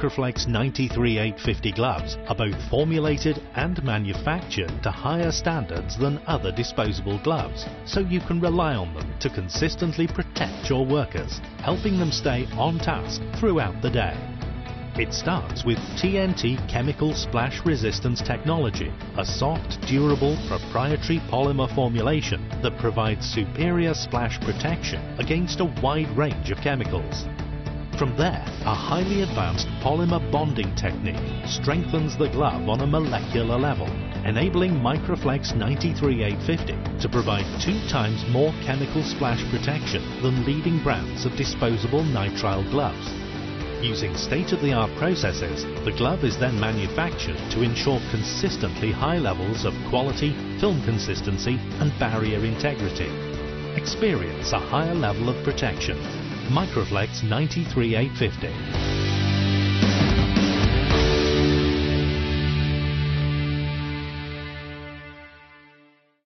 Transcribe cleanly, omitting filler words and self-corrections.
Microflex 93850 gloves are both formulated and manufactured to higher standards than other disposable gloves, so you can rely on them to consistently protect your workers, helping them stay on task throughout the day. It starts with TNT chemical splash resistance technology, a soft, durable, proprietary polymer formulation that provides superior splash protection against a wide range of chemicals. From there, a highly advanced polymer bonding technique strengthens the glove on a molecular level, enabling Microflex 93850 to provide 2 times more chemical splash protection than leading brands of disposable nitrile gloves. Using state-of-the-art processes, the glove is then manufactured to ensure consistently high levels of quality, film consistency and barrier integrity. Experience a higher level of protection. Microflex 93850.